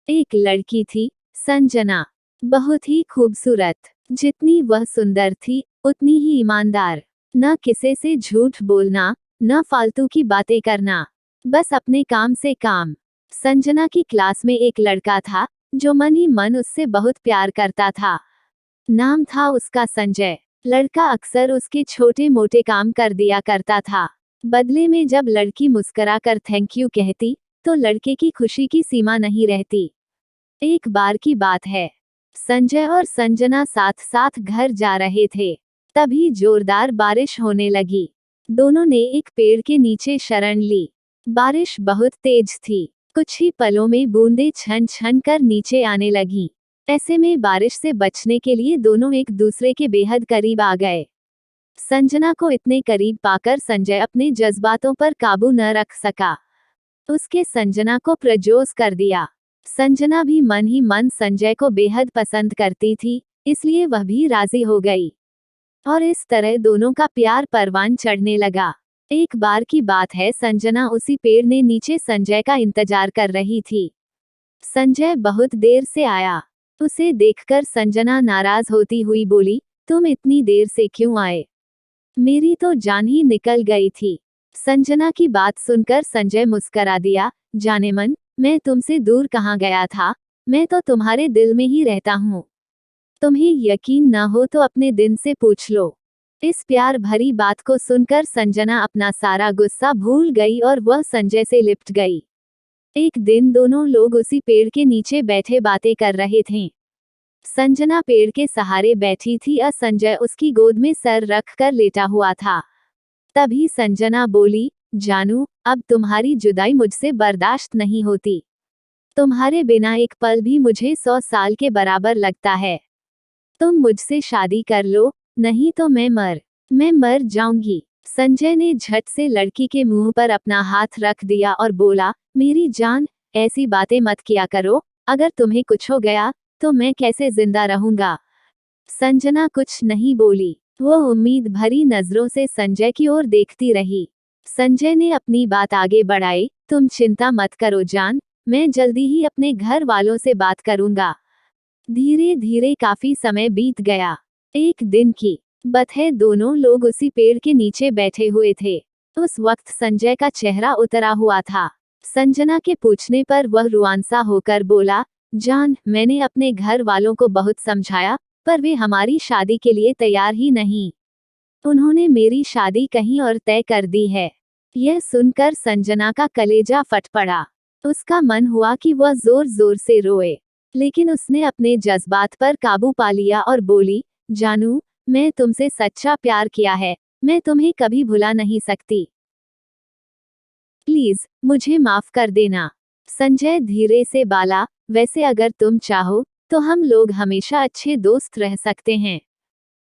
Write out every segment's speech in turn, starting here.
एक लड़की थी, संजना। बहुत ही खूबसूरत। जितनी वह सुंदर थी, उतनी ही ईमानदार। न किसी से झूठ बोलना, न फालतू की बातें करना, बस अपने काम से काम। संजना की क्लास में एक लड़का था, जो मन ही मन उससे बहुत प्यार करता था। नाम था उसका संजय। लड़का अक्सर उसके छोटे मोटे काम कर दिया करता था। बदले में जब लड़की मुस्कुराकर थैंक यू कहती, तो लड़के की खुशी की सीमा नहीं रहती। एक बार की बात है, संजय और संजना साथ साथ घर जा रहे थे। तभी जोरदार बारिश होने लगी। दोनों ने एक पेड़ के नीचे शरण ली। बारिश बहुत तेज थी। कुछ ही पलों में बूंदें छन छन कर नीचे आने लगीं। ऐसे में बारिश से बचने के लिए दोनों एक दूसरे के बेहद करीब आ गए। संजना को इतने करीब पाकर संजय अपने जज्बातों पर काबू न रख सका। उसके संजना को प्रपोज कर दिया। संजना भी मन ही मन संजय को बेहद पसंद करती थी, इसलिए वह भी राजी हो गई। और इस तरह दोनों का प्यार परवान चढ़ने लगा। एक बार की बात है, संजना उसी पेड़ ने नीचे संजय का इंतजार कर रही थी। संजय बहुत देर से आया। उसे देखकर संजना नाराज होती हुई बोली, तुम इतनी देर से क्यों आए? मेरी तो जान ही निकल गई थी। संजना की बात सुनकर संजय मुस्करा दिया, जाने मन, मैं तुमसे दूर कहाँ गया था, मैं तो तुम्हारे दिल में ही रहता हूँ। तुम्हें यकीन न हो तो अपने दिन से पूछ लो। इस प्यार भरी बात को सुनकर संजना अपना सारा गुस्सा भूल गई और वह संजय से लिपट गई। एक दिन दोनों लोग उसी पेड़ के नीचे बैठे बातें कर रहे थे। संजना पेड़ के सहारे बैठी थी और संजय उसकी गोद में सर रख कर लेटा हुआ था। तभी संजना बोली, जानू, अब तुम्हारी जुदाई मुझसे बर्दाश्त नहीं होती। तुम्हारे बिना एक पल भी मुझे 100 साल के बराबर लगता है। तुम मुझसे शादी कर लो, नहीं तो मैं मर जाऊंगी। संजय ने झट से लड़की के मुंह पर अपना हाथ रख दिया और बोला, मेरी जान, ऐसी बातें मत किया करो, अगर तुम्हें कुछ हो गया, तो मैं कैसे जिंदा रहूंगा? संजना कुछ नहीं बोली। वो उम्मीद भरी नजरों से संजय की ओर देखती रही। संजय ने अपनी बात आगे बढ़ाई, तुम चिंता मत करो जान, मैं जल्दी ही अपने घर वालों से बात करूंगा। धीरे धीरे काफी समय बीत गया। एक दिन की बात है, दोनों लोग उसी पेड़ के नीचे बैठे हुए थे। उस वक्त संजय का चेहरा उतरा हुआ था। संजना के पूछने पर वह रुआंसा होकर बोला, जान, मैंने अपने घर वालों को बहुत समझाया, पर वे हमारी शादी के लिए तैयार ही नहीं। उन्होंने मेरी शादी कहीं और तय कर दी है। यह सुनकर संजना का कलेजा फट पड़ा। उसका मन हुआ कि वह जोर जोर से रोए, लेकिन उसने अपने जज्बात पर काबू पा लिया और बोली, जानू, मैं तुमसे सच्चा प्यार किया है, मैं तुम्हें कभी भुला नहीं सकती। प्लीज, मुझे माफ कर देना। संजय धीरे से बोला, वैसे अगर तुम चाहो, तो हम लोग हमेशा अच्छे दोस्त रह सकते हैं।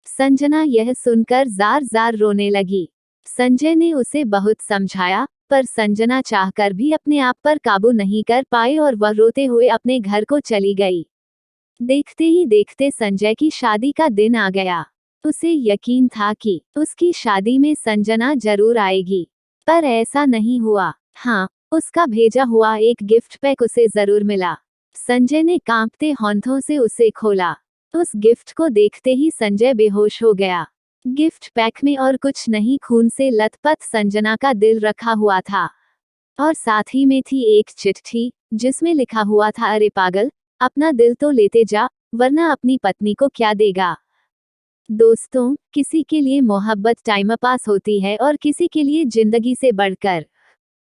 संजना यह सुनकर जार जार रोने लगी। संजय ने उसे बहुत समझाया, पर संजना चाहकर भी अपने आप पर काबू नहीं कर पाई और वह रोते हुए अपने घर को चली गई। देखते ही देखते संजय की शादी का दिन आ गया। उसे यकीन था कि उसकी शादी में संजना जरूर आएगी, पर ऐसा नहीं हुआ। हाँ, उसका भेजा हुआ एक गिफ्ट पैक उसे जरूर मिला। संजय ने कांपते हाथों से उसे खोला। उस गिफ्ट को देखते ही संजय बेहोश हो गया। गिफ्ट पैक में और कुछ नहीं, खून से लथपथ संजना का दिल रखा हुआ था, और साथ ही में थी एक चिट्ठी, जिसमें लिखा हुआ था, अरे पागल, अपना दिल तो लेते जा, वरना अपनी पत्नी को क्या देगा। दोस्तों, किसी के लिए मोहब्बत टाइम पास होती है और किसी के लिए जिंदगी से बढ़कर।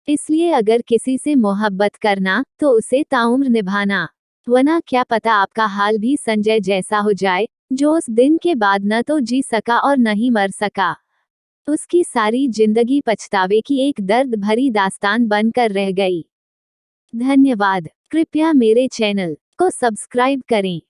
इसलिए अगर किसी से मोहब्बत करना, तो उसे ताउम्र निभाना, वरना क्या पता आपका हाल भी संजय जैसा हो जाए, जो उस दिन के बाद न तो जी सका और न ही मर सका। उसकी सारी जिंदगी पछतावे की एक दर्द भरी दास्तान बनकर रह गई। धन्यवाद। कृपया मेरे चैनल को सब्सक्राइब करें।